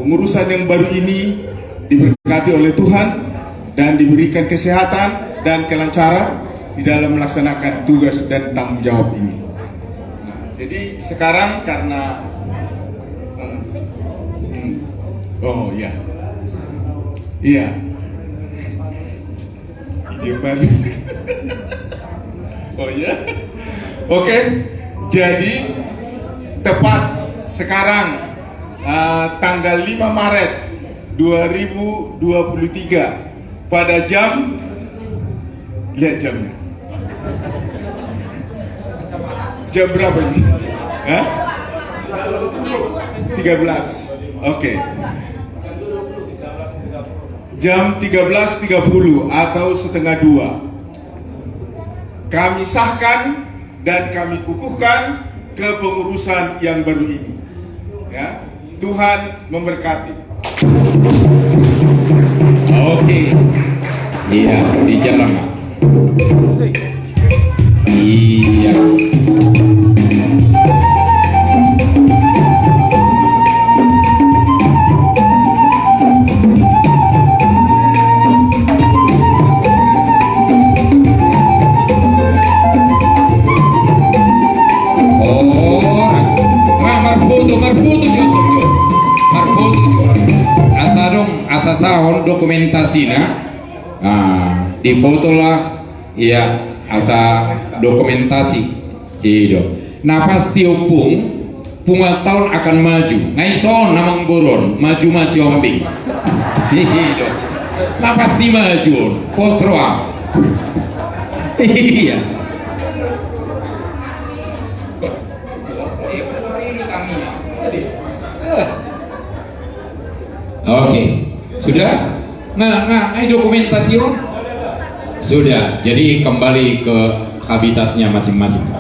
Pengurusan yang baru ini diberkati oleh Tuhan dan diberikan kesehatan dan kelancaran di dalam melaksanakan tugas dan tanggung jawab ini. Nah, jadi sekarang karena oh iya, iya, ide bagus. Oh iya, oke. Jadi tepat sekarang tanggal 5 Maret 2023 pada jam, lihat jamnya, jam berapa ini? Hah? 13. Oke. Jam 13.30 atau setengah 2 kami sahkan dan kami kukuhkan kepengurusan yang baru ini. Ya, Tuhan memberkati. Oke, iya, di jalan. Iya. Asa sahon dokumentasinya, di foto lah, ya asa dokumentasi, itu. Nah pasti punga tahun akan maju, ngaison namang buron, maju masih ombing, itu. Nah pasti maju, posroa, iya. Oke, sudah. Nah, ini dokumentasi sudah. Jadi kembali ke habitatnya masing-masing.